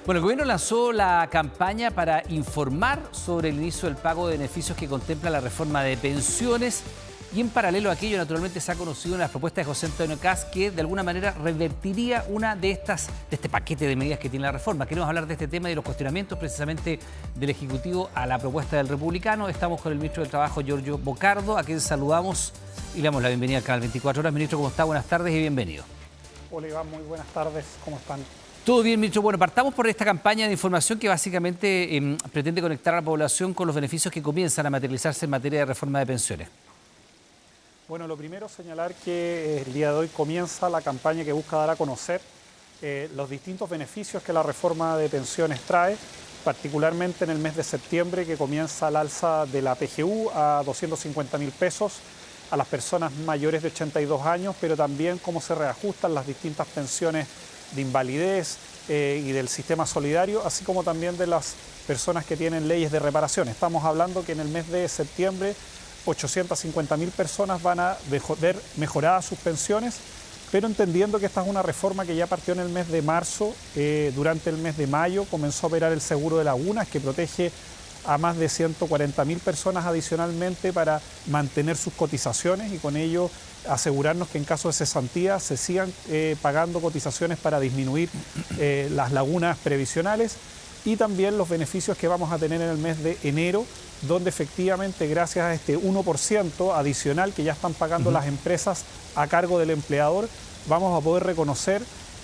Bueno, el gobierno lanzó la campaña para informar sobre el inicio del pago de beneficios que contempla la reforma de pensiones y en paralelo a aquello, naturalmente, se ha conocido una propuesta de José Antonio Kast que de alguna manera revertiría una de este paquete de medidas que tiene la reforma. Queremos hablar de este tema y de los cuestionamientos precisamente del Ejecutivo a la propuesta del Republicano. Estamos con el ministro del Trabajo, Giorgio Bocardo, a quien saludamos y le damos la bienvenida al canal 24 Horas. Ministro, ¿cómo está? Buenas tardes y bienvenido. Hola Iván, muy buenas tardes, ¿cómo están? Todo bien, ministro. Bueno, partamos por esta campaña de información que básicamente pretende conectar a la población con los beneficios que comienzan a materializarse en materia de reforma de pensiones. Bueno, lo primero señalar que el día de hoy comienza la campaña que busca dar a conocer los distintos beneficios que la reforma de pensiones trae, particularmente en el mes de septiembre, que comienza el alza de la PGU a 250.000 pesos a las personas mayores de 82 años, pero también cómo se reajustan las distintas pensiones de invalidez y del sistema solidario, así como también de las personas que tienen leyes de reparación. Estamos hablando que en el mes de septiembre 850.000 personas van a ver mejoradas sus pensiones, pero entendiendo que esta es una reforma que ya partió en el mes de marzo. Durante el mes de mayo comenzó a operar el seguro de lagunas, que protege a más de 140.000 personas adicionalmente para mantener sus cotizaciones y con ello asegurarnos que en caso de cesantía se sigan pagando cotizaciones para disminuir las lagunas previsionales, y también los beneficios que vamos a tener en el mes de enero, donde efectivamente gracias a este 1% adicional que ya están pagando las empresas a cargo del empleador, vamos a poder reconocer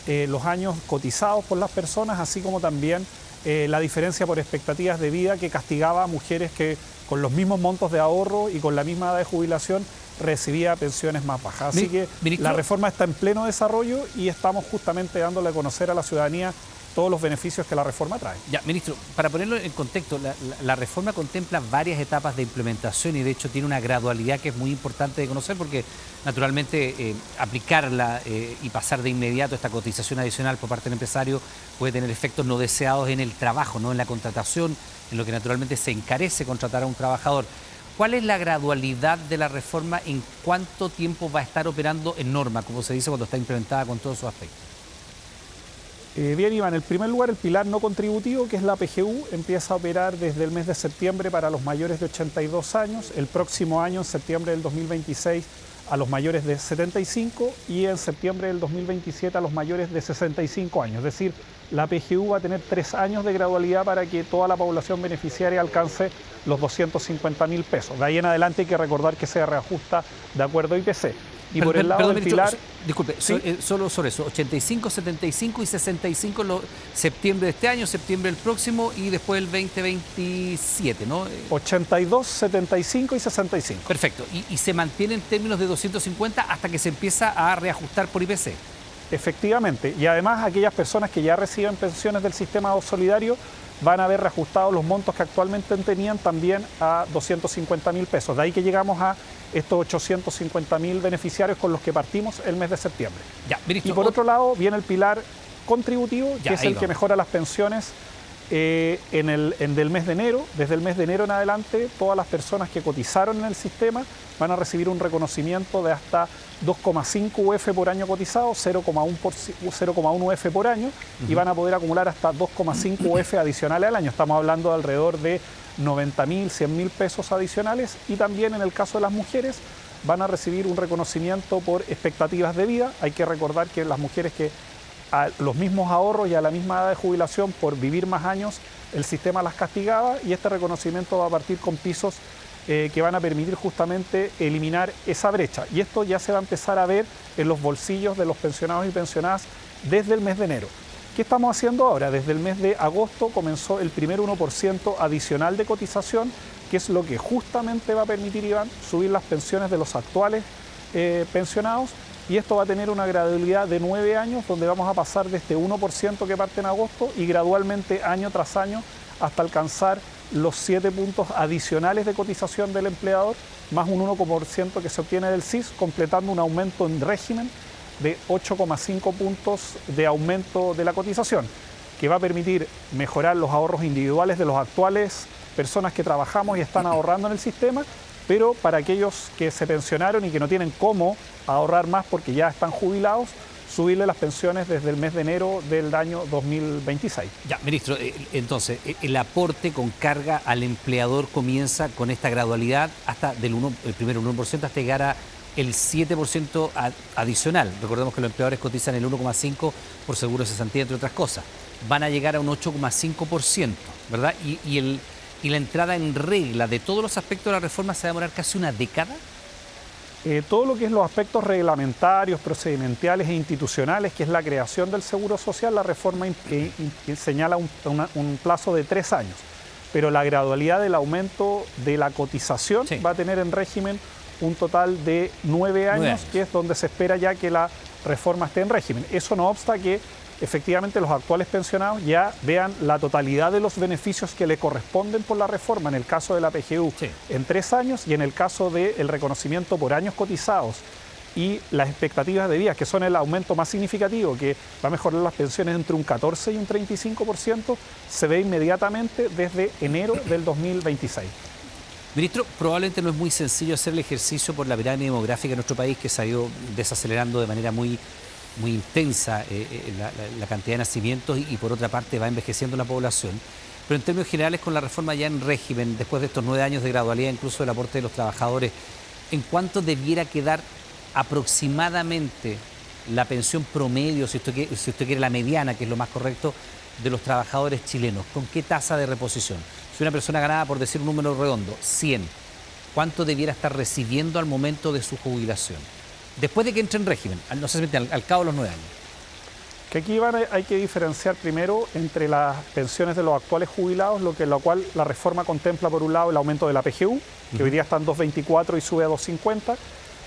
los años cotizados por las personas, así como también la diferencia por expectativas de vida que castigaba a mujeres que con los mismos montos de ahorro y con la misma edad de jubilación recibía pensiones más bajas. Así que la reforma está en pleno desarrollo y estamos justamente dándole a conocer a la ciudadanía todos los beneficios que la reforma trae. Ya, ministro, para ponerlo en contexto, la reforma contempla varias etapas de implementación y de hecho tiene una gradualidad que es muy importante de conocer porque naturalmente aplicarla y pasar de inmediato esta cotización adicional por parte del empresario puede tener efectos no deseados en el trabajo, ¿no? En la contratación, en lo que naturalmente se encarece contratar a un trabajador. ¿Cuál es la gradualidad de la reforma? ¿En cuánto tiempo va a estar operando en norma, como se dice cuando está implementada con todos sus aspectos? Bien, Iván, en primer lugar el pilar no contributivo, que es la PGU, empieza a operar desde el mes de septiembre para los mayores de 82 años, el próximo año, en septiembre del 2026, a los mayores de 75 y en septiembre del 2027 a los mayores de 65 años. Es decir, la PGU va a tener 3 años de gradualidad para que toda la población beneficiaria alcance los 250.000 pesos. De ahí en adelante hay que recordar que se reajusta de acuerdo a IPC. Y por el lado del pilar... Disculpe, ¿sí? Solo sobre eso, 85, 75 y 65 septiembre de este año, septiembre del próximo y después el 2027, ¿no? 82, 75 y 65. Perfecto, y se mantiene en términos de 250 hasta que se empieza a reajustar por IPC. Efectivamente, y además aquellas personas que ya reciben pensiones del sistema solidario van a haber reajustado los montos que actualmente tenían también a 250.000 pesos. De ahí que llegamos a estos 850.000 beneficiarios con los que partimos el mes de septiembre. Ya, ministro, y por otro lado viene el pilar contributivo, que es el que mejora las pensiones del mes de enero. Desde el mes de enero en adelante, todas las personas que cotizaron en el sistema van a recibir un reconocimiento de hasta 2,5 UF por año cotizado, 0,1 UF por año, y van a poder acumular hasta 2,5 UF adicionales al año. Estamos hablando de alrededor de 90.000, 100.000 pesos adicionales, y también en el caso de las mujeres van a recibir un reconocimiento por expectativas de vida. Hay que recordar que las mujeres que a los mismos ahorros y a la misma edad de jubilación por vivir más años, el sistema las castigaba, y este reconocimiento va a partir con pisos que van a permitir justamente eliminar esa brecha. Y esto ya se va a empezar a ver en los bolsillos de los pensionados y pensionadas desde el mes de enero. ¿Qué estamos haciendo ahora? Desde el mes de agosto comenzó el primer 1% adicional de cotización, que es lo que justamente va a permitir, Iván, subir las pensiones de los actuales pensionados. Y esto va a tener una gradualidad de 9 años, donde vamos a pasar de este 1% que parte en agosto y gradualmente año tras año hasta alcanzar los 7 puntos adicionales de cotización del empleador, más un 1% que se obtiene del SIS, completando un aumento en régimen de 8,5 puntos de aumento de la cotización, que va a permitir mejorar los ahorros individuales de los actuales personas que trabajamos y están ahorrando en el sistema, pero para aquellos que se pensionaron y que no tienen cómo ahorrar más porque ya están jubilados, subirle las pensiones desde el mes de enero del año 2026. Ya, ministro, entonces, el aporte con carga al empleador comienza con esta gradualidad hasta el primero 1% hasta llegar a el 7% adicional. Recordemos que los empleadores cotizan el 1,5% por seguro de cesantía, entre otras cosas. Van a llegar a un 8,5%, ¿verdad? Y la entrada en regla de todos los aspectos de la reforma se va a demorar casi una década. Todo lo que es los aspectos reglamentarios, procedimentales e institucionales, que es la creación del Seguro Social, la reforma señala un plazo de 3 años. Pero la gradualidad del aumento de la cotización va a tener en régimen un total de 9 años, que es donde se espera ya que la reforma esté en régimen. Eso no obsta que efectivamente los actuales pensionados ya vean la totalidad de los beneficios que le corresponden por la reforma, en el caso de la PGU, en 3 años, y en el caso del reconocimiento por años cotizados y las expectativas de vida, que son el aumento más significativo, que va a mejorar las pensiones entre un 14 y un 35%, se ve inmediatamente desde enero del 2026. Ministro, probablemente no es muy sencillo hacer el ejercicio por la pirámide demográfica de nuestro país, que se ha ido desacelerando de manera muy intensa la cantidad de nacimientos y por otra parte va envejeciendo la población. Pero en términos generales, con la reforma ya en régimen, después de estos 9 años de gradualidad, incluso del aporte de los trabajadores, ¿en cuánto debiera quedar aproximadamente la pensión promedio, si usted quiere la mediana, que es lo más correcto, de los trabajadores chilenos? ¿Con qué tasa de reposición? Si una persona ganaba, por decir un número redondo, 100, ¿cuánto debiera estar recibiendo al momento de su jubilación? Después de que entre en régimen, no sé si al cabo de los 9 años. Que aquí hay que diferenciar primero entre las pensiones de los actuales jubilados, lo cual la reforma contempla por un lado el aumento de la PGU, que hoy día está en 2,24 y sube a 2,50,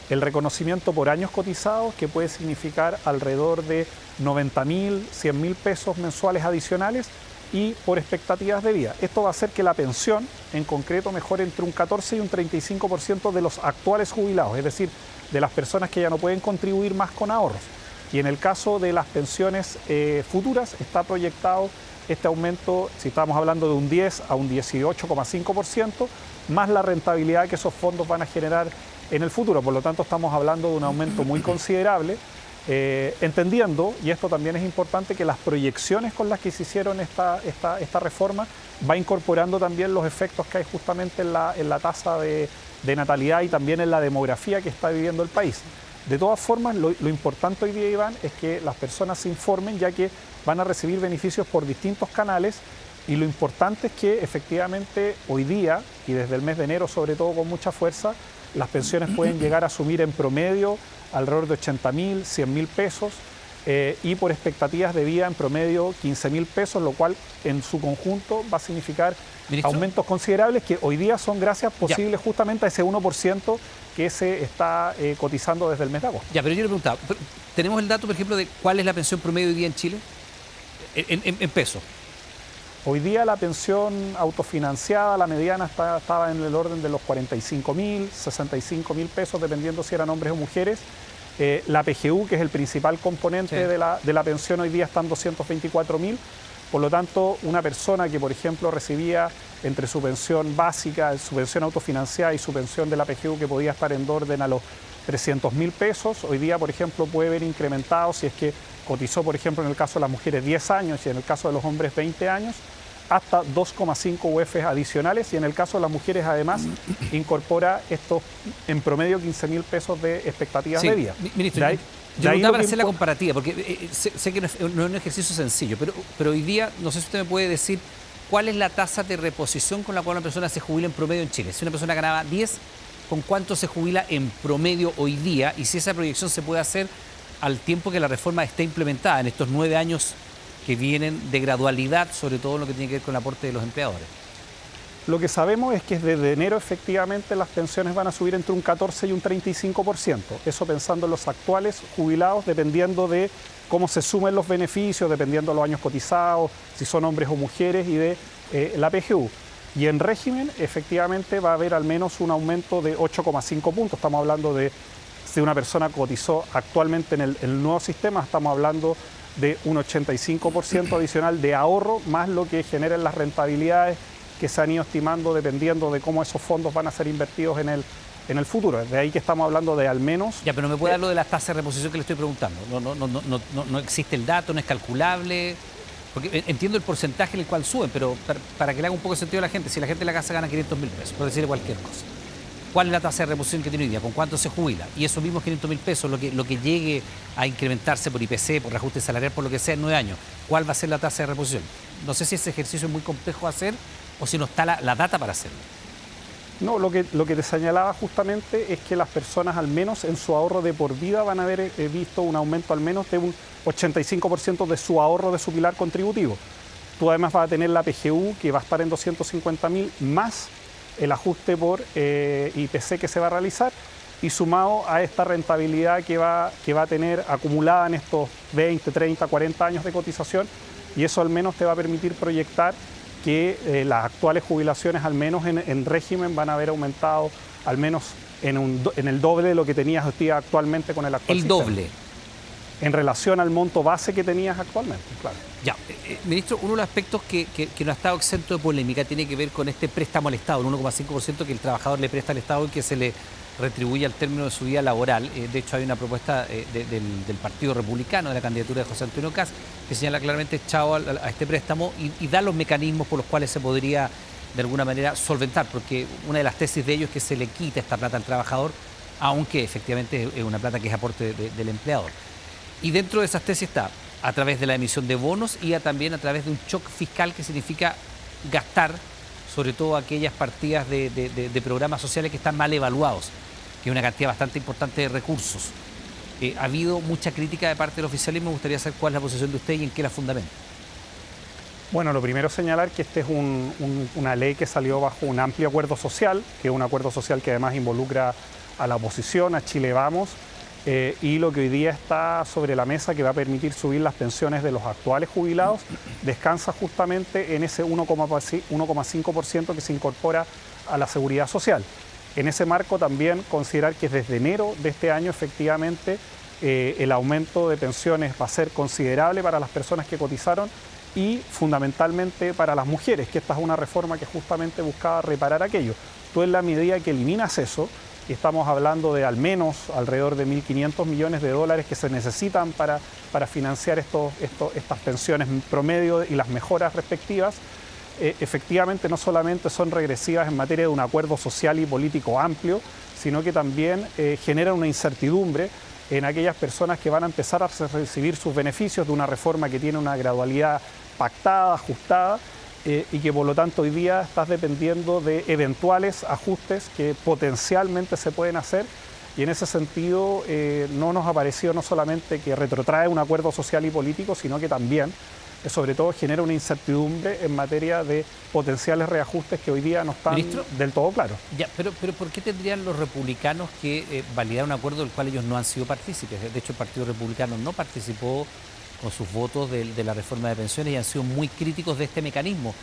el reconocimiento por años cotizados, que puede significar alrededor de 90.000, 100.000 pesos mensuales adicionales, y por expectativas de vida. Esto va a hacer que la pensión, en concreto, mejore entre un 14 y un 35% de los actuales jubilados, es decir, de las personas que ya no pueden contribuir más con ahorros. Y en el caso de las pensiones futuras, está proyectado este aumento, si estamos hablando de un 10 a un 18,5%, más la rentabilidad que esos fondos van a generar en el futuro. Por lo tanto, estamos hablando de un aumento muy considerable, entendiendo, y esto también es importante, que las proyecciones con las que se hicieron esta reforma va incorporando también los efectos que hay justamente en la tasa de natalidad y también en la demografía que está viviendo el país. De todas formas, lo importante hoy día, Iván, es que las personas se informen, ya que van a recibir beneficios por distintos canales, y lo importante es que efectivamente hoy día, y desde el mes de enero sobre todo con mucha fuerza, las pensiones pueden llegar a asumir en promedio alrededor de 80.000, 100.000 pesos, y por expectativas de vida en promedio 15.000 pesos, lo cual en su conjunto va a significar aumentos considerables que hoy día son gracias posibles justamente a ese 1% que se está cotizando desde el mes de agosto. Ya, pero yo le preguntaba, ¿tenemos el dato, por ejemplo, de cuál es la pensión promedio hoy día en Chile? En pesos. Hoy día la pensión autofinanciada, la mediana, estaba en el orden de los 45.000, 65.000 pesos, dependiendo si eran hombres o mujeres. La PGU, que es el principal componente de la pensión, hoy día está en 224.000. Por lo tanto, una persona que, por ejemplo, recibía entre su pensión básica, su pensión autofinanciada y su pensión de la PGU, que podía estar en orden a los 300.000 pesos, hoy día, por ejemplo, puede ver incrementado, si es que cotizó, por ejemplo, en el caso de las mujeres 10 años y en el caso de los hombres 20 años, hasta 2,5 UFs adicionales, y en el caso de las mujeres además incorpora estos en promedio 15.000 pesos de expectativas de vida. Ministro, yo preguntaba para hacer la comparativa, porque sé que no es un ejercicio sencillo, pero hoy día no sé si usted me puede decir cuál es la tasa de reposición con la cual una persona se jubila en promedio en Chile. Si una persona ganaba 10, ¿con cuánto se jubila en promedio hoy día? Y si esa proyección se puede hacer al tiempo que la reforma esté implementada en estos 9 años que vienen de gradualidad, sobre todo en lo que tiene que ver con el aporte de los empleadores. Lo que sabemos es que desde enero efectivamente las pensiones van a subir entre un 14 y un 35%. Eso pensando en los actuales jubilados, dependiendo de cómo se sumen los beneficios, dependiendo de los años cotizados, si son hombres o mujeres, y de la PGU. Y en régimen efectivamente va a haber al menos un aumento de 8,5 puntos. Estamos hablando de, si una persona cotizó actualmente en el nuevo sistema, estamos hablando de un 85% adicional de ahorro, más lo que generen las rentabilidades que se han ido estimando dependiendo de cómo esos fondos van a ser invertidos en en el futuro. De ahí que estamos hablando de al menos... Ya, pero no me puede dar lo de las tasas de reposición que le estoy preguntando. No existe el dato, no es calculable. Porque entiendo el porcentaje en el cual suben, pero para que le haga un poco de sentido a la gente, si la gente en la casa gana 500.000 pesos, por decirle cualquier cosa, ¿cuál es la tasa de reposición que tiene hoy día? ¿Con cuánto se jubila? Y esos mismos 500.000 pesos, lo que llegue a incrementarse por IPC, por reajuste salarial, por lo que sea en 9 años, ¿cuál va a ser la tasa de reposición? No sé si ese ejercicio es muy complejo de hacer o si no está la data para hacerlo. No, lo que te señalaba justamente es que las personas, al menos en su ahorro de por vida, van a haber visto un aumento al menos de un 85% de su ahorro de su pilar contributivo. Tú además vas a tener la PGU, que va a estar en 250.000, más el ajuste por IPC que se va a realizar, y sumado a esta rentabilidad que va a tener acumulada en estos 20, 30, 40 años de cotización, y eso al menos te va a permitir proyectar que las actuales jubilaciones, al menos en régimen, van a haber aumentado al menos en el doble de lo que tenías actualmente con el actual sistema. El doble. En relación al monto base que tenías actualmente, claro. Ya, ministro, uno de los aspectos que no ha estado exento de polémica tiene que ver con este préstamo al Estado, el 1,5% que el trabajador le presta al Estado y que se le retribuye al término de su vida laboral. De hecho, hay una propuesta del Partido Republicano, de la candidatura de José Antonio Kast, que señala claramente chao a este préstamo y da los mecanismos por los cuales se podría, de alguna manera, solventar, porque una de las tesis de ellos es que se le quita esta plata al trabajador, aunque efectivamente es una plata que es aporte del empleador. Y dentro de esas tesis está a través de la emisión de bonos y también a través de un shock fiscal, que significa gastar sobre todo aquellas partidas de programas sociales que están mal evaluados, que es una cantidad bastante importante de recursos. Ha habido mucha crítica de parte del oficialismo. Me gustaría saber cuál es la posición de usted y en qué la fundamenta. Bueno, lo primero es señalar que este es una ley que salió bajo un amplio acuerdo social, que es un acuerdo social que además involucra a la oposición, a Chile Vamos, y lo que hoy día está sobre la mesa, que va a permitir subir las pensiones de los actuales jubilados, descansa justamente en ese 1,5% que se incorpora a la seguridad social. En ese marco también considerar que desde enero de este año efectivamente el aumento de pensiones va a ser considerable para las personas que cotizaron y fundamentalmente para las mujeres, que esta es una reforma que justamente buscaba reparar aquello. Tú, en la medida que eliminas eso, y estamos hablando de al menos alrededor de 1.500 millones de dólares que se necesitan para financiar estas pensiones promedio y las mejoras respectivas, efectivamente no solamente son regresivas en materia de un acuerdo social y político amplio, sino que también generan una incertidumbre en aquellas personas que van a empezar a recibir sus beneficios de una reforma que tiene una gradualidad pactada, ajustada, y que por lo tanto hoy día estás dependiendo de eventuales ajustes que potencialmente se pueden hacer, y en ese sentido no nos ha parecido no solamente que retrotrae un acuerdo social y político, sino que también sobre todo genera una incertidumbre en materia de potenciales reajustes que hoy día no están, ¿ministro?, del todo claros. Ya, pero ¿por qué tendrían los republicanos que validar un acuerdo del cual ellos no han sido partícipes? De hecho, el Partido Republicano no participó con sus votos de la reforma de pensiones y han sido muy críticos de este mecanismo,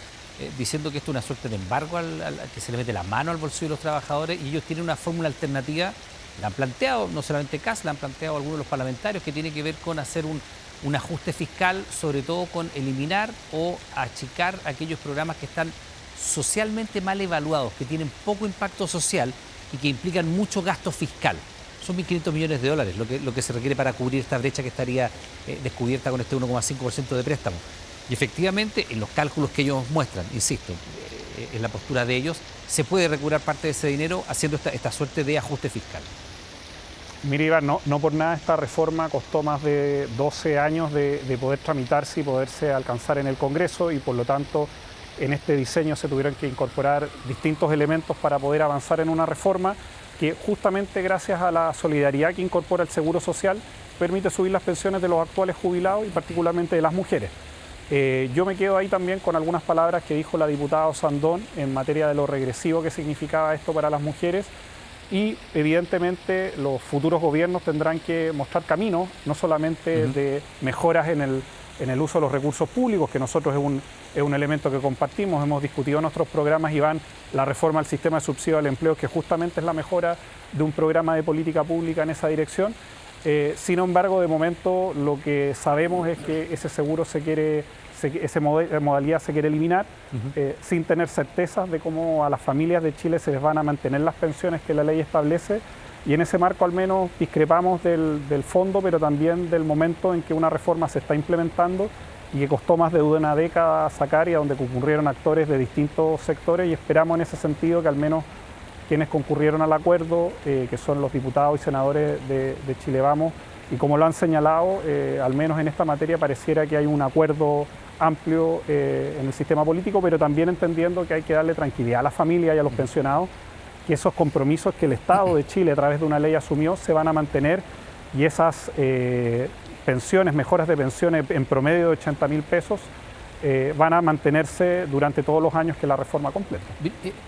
diciendo que esto es una suerte de embargo al que se le mete la mano al bolsillo de los trabajadores, y ellos tienen una fórmula alternativa. La han planteado, no solamente Kast, la han planteado algunos de los parlamentarios, que tiene que ver con hacer un ajuste fiscal, sobre todo con eliminar o achicar aquellos programas que están socialmente mal evaluados, que tienen poco impacto social y que implican mucho gasto fiscal. Son 1.500 millones de dólares lo que se requiere para cubrir esta brecha que estaría descubierta con este 1,5% de préstamo. Y efectivamente, en los cálculos que ellos muestran, insisto, en la postura de ellos, se puede recuperar parte de ese dinero haciendo esta suerte de ajuste fiscal. Mira, Iván, no por nada esta reforma costó más de 12 años de poder tramitarse y poderse alcanzar en el Congreso, y por lo tanto en este diseño se tuvieron que incorporar distintos elementos para poder avanzar en una reforma que justamente gracias a la solidaridad que incorpora el Seguro Social permite subir las pensiones de los actuales jubilados y particularmente de las mujeres. Yo me quedo ahí también con algunas palabras que dijo la diputada Osandón en materia de lo regresivo que significaba esto para las mujeres. Y evidentemente los futuros gobiernos tendrán que mostrar caminos, no solamente de mejoras en el uso de los recursos públicos, que nosotros es un elemento que compartimos. Hemos discutido en nuestros programas, Iván, la reforma al sistema de subsidio al empleo, que justamente es la mejora de un programa de política pública en esa dirección. Sin embargo, de momento lo que sabemos es que ese seguro se quiere esa modalidad se quiere eliminar, sin tener certezas de cómo a las familias de Chile se les van a mantener las pensiones que la ley establece. Y en ese marco al menos discrepamos del fondo, pero también del momento en que una reforma se está implementando y que costó más de una década sacar y a donde concurrieron actores de distintos sectores, y esperamos en ese sentido que al menos quienes concurrieron al acuerdo, que son los diputados y senadores de Chile Vamos, y como lo han señalado, al menos en esta materia pareciera que hay un acuerdo amplio en el sistema político, pero también entendiendo que hay que darle tranquilidad a la familia y a los pensionados, que esos compromisos que el Estado de Chile a través de una ley asumió se van a mantener, y esas pensiones, mejoras de pensiones en promedio de 80.000 pesos, van a mantenerse durante todos los años que la reforma completa.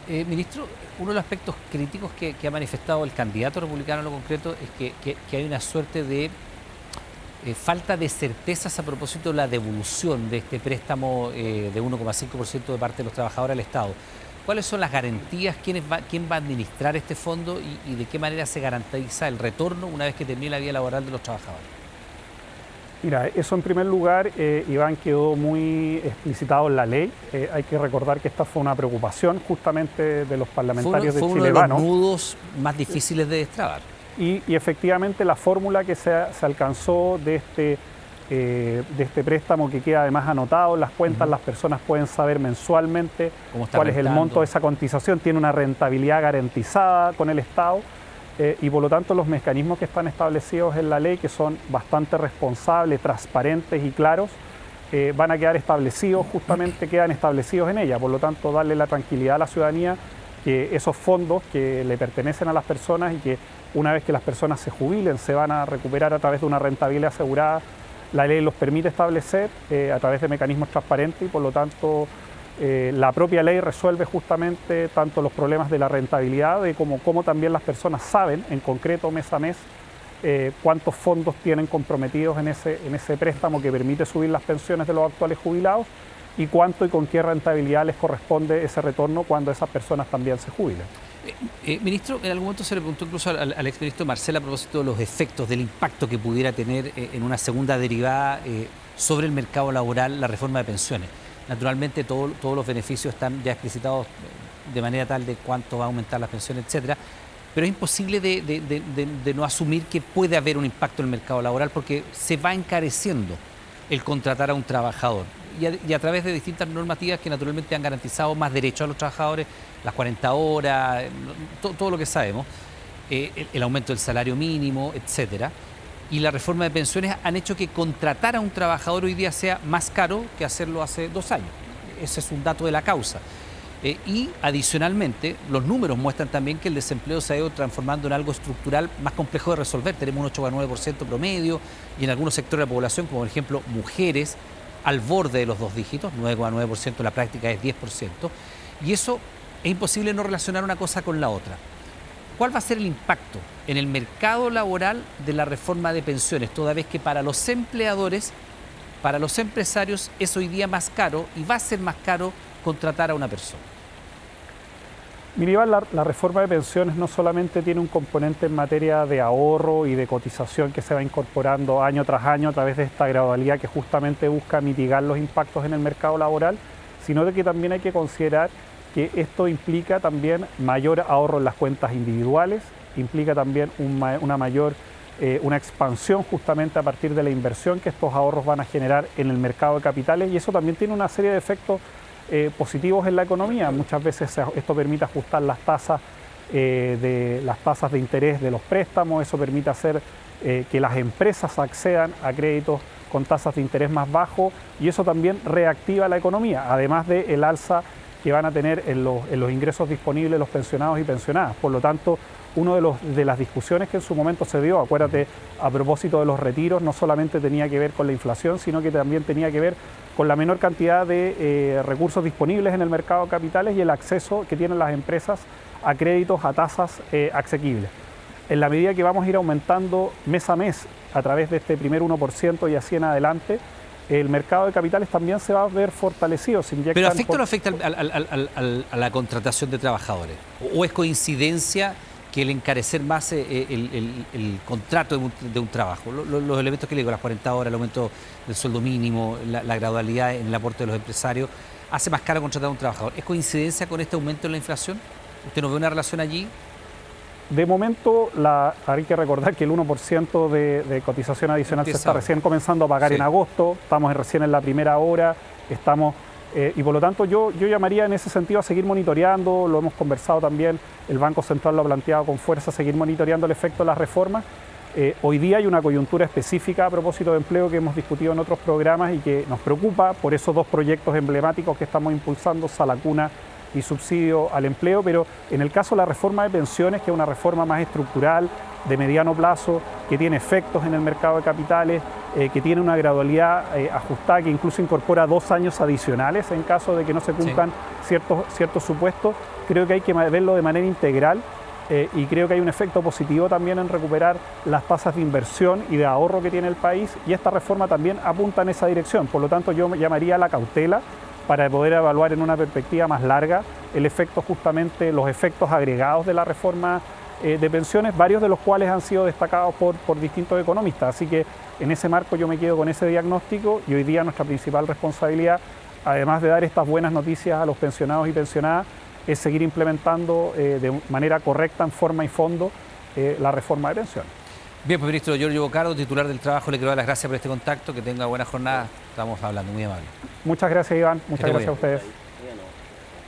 Ministro, uno de los aspectos críticos que ha manifestado el candidato republicano en lo concreto es que hay una suerte de falta de certezas a propósito de la devolución de este préstamo de 1,5% de parte de los trabajadores al Estado. ¿Cuáles son las garantías? ¿Quién va a administrar este fondo y de qué manera se garantiza el retorno una vez que termine la vida laboral de los trabajadores? Mira, eso en primer lugar, Iván, quedó muy explicitado en la ley. Hay que recordar que esta fue una preocupación justamente de los parlamentarios de Chile Vamos. Fue uno de los nudos más difíciles de destrabar. Y efectivamente la fórmula que se alcanzó de este préstamo, que queda además anotado en las cuentas, las personas pueden saber mensualmente cuál es el monto de esa cotización, tiene una rentabilidad garantizada con el Estado. Y por lo tanto los mecanismos que están establecidos en la ley, que son bastante responsables, transparentes y claros, van a quedar establecidos, justamente quedan establecidos en ella. Por lo tanto, darle la tranquilidad a la ciudadanía que esos fondos que le pertenecen a las personas y que una vez que las personas se jubilen se van a recuperar a través de una rentabilidad asegurada, la ley los permite establecer a través de mecanismos transparentes, y por lo tanto la propia ley resuelve justamente tanto los problemas de la rentabilidad como también las personas saben en concreto mes a mes cuántos fondos tienen comprometidos en ese préstamo que permite subir las pensiones de los actuales jubilados, y cuánto y con qué rentabilidad les corresponde ese retorno cuando esas personas también se jubilen. Ministro, en algún momento se le preguntó incluso al exministro Marcel a propósito de los efectos, del impacto que pudiera tener en una segunda derivada sobre el mercado laboral la reforma de pensiones. Naturalmente todos los beneficios están ya explicitados de manera tal de cuánto va a aumentar las pensiones, etcétera, pero es imposible de no asumir que puede haber un impacto en el mercado laboral porque se va encareciendo el contratar a un trabajador y a través de distintas normativas que naturalmente han garantizado más derechos a los trabajadores, las 40 horas, todo lo que sabemos, el aumento del salario mínimo, etcétera. Y la reforma de pensiones han hecho que contratar a un trabajador hoy día sea más caro que hacerlo hace 2 años. Ese es un dato de la causa. Y adicionalmente, los números muestran también que el desempleo se ha ido transformando en algo estructural más complejo de resolver. Tenemos un 8,9% promedio y en algunos sectores de la población, como por ejemplo mujeres, al borde de los 2 dígitos, 9,9%, en la práctica es 10%. Y eso es imposible no relacionar una cosa con la otra. ¿Cuál va a ser el impacto en el mercado laboral de la reforma de pensiones, toda vez que para los empleadores, para los empresarios, es hoy día más caro y va a ser más caro contratar a una persona? Mira, Iván, la reforma de pensiones no solamente tiene un componente en materia de ahorro y de cotización que se va incorporando año tras año a través de esta gradualidad que justamente busca mitigar los impactos en el mercado laboral, sino de que también hay que considerar que esto implica también mayor ahorro en las cuentas individuales, implica también una expansión justamente a partir de la inversión que estos ahorros van a generar en el mercado de capitales, y eso también tiene una serie de efectos positivos en la economía. Muchas veces esto permite ajustar las tasas de interés de los préstamos, eso permite hacer que las empresas accedan a créditos con tasas de interés más bajos, y eso también reactiva la economía, además del alza que van a tener en los ingresos disponibles los pensionados y pensionadas. Por lo tanto, una de las discusiones que en su momento se dio, acuérdate, a propósito de los retiros, no solamente tenía que ver con la inflación, sino que también tenía que ver con la menor cantidad de recursos disponibles en el mercado de capitales y el acceso que tienen las empresas a créditos a tasas asequibles. En la medida que vamos a ir aumentando mes a mes a través de este primer 1% y así en adelante, el mercado de capitales también se va a ver fortalecido. ¿Pero afecta o no afecta a la contratación de trabajadores? ¿O es coincidencia que el encarecer más el contrato de un trabajo. Los elementos que le digo, las 40 horas, el aumento del sueldo mínimo, la gradualidad en el aporte de los empresarios, hace más caro contratar a un trabajador. ¿Es coincidencia con este aumento en la inflación? ¿Usted no ve una relación allí? De momento, hay que recordar que el 1% de cotización adicional se está recién comenzando a pagar en agosto, estamos recién en la primera hora, y por lo tanto yo llamaría en ese sentido a seguir monitoreando, lo hemos conversado también, el Banco Central lo ha planteado con fuerza, seguir monitoreando el efecto de las reformas. Hoy día hay una coyuntura específica a propósito de empleo que hemos discutido en otros programas y que nos preocupa por esos dos proyectos emblemáticos que estamos impulsando, Salacuna y subsidio al empleo, pero en el caso de la reforma de pensiones, que es una reforma más estructural, de mediano plazo, que tiene efectos en el mercado de capitales, que tiene una gradualidad ajustada, que incluso incorpora 2 años adicionales en caso de que no se cumplan ciertos supuestos, creo que hay que verlo de manera integral y creo que hay un efecto positivo también en recuperar las tasas de inversión y de ahorro que tiene el país, y esta reforma también apunta en esa dirección. Por lo tanto, yo llamaría a la cautela para poder evaluar en una perspectiva más larga el efecto, justamente los efectos agregados de la reforma de pensiones, varios de los cuales han sido destacados por distintos economistas. Así que en ese marco yo me quedo con ese diagnóstico, y hoy día nuestra principal responsabilidad, además de dar estas buenas noticias a los pensionados y pensionadas, es seguir implementando de manera correcta, en forma y fondo, la reforma de pensiones. Bien, pues ministro Giorgio Bocardo, titular del Trabajo, le quiero dar las gracias por este contacto, que tenga buena jornada, estamos hablando, muy amable. Muchas gracias, Iván, muchas gracias a ustedes.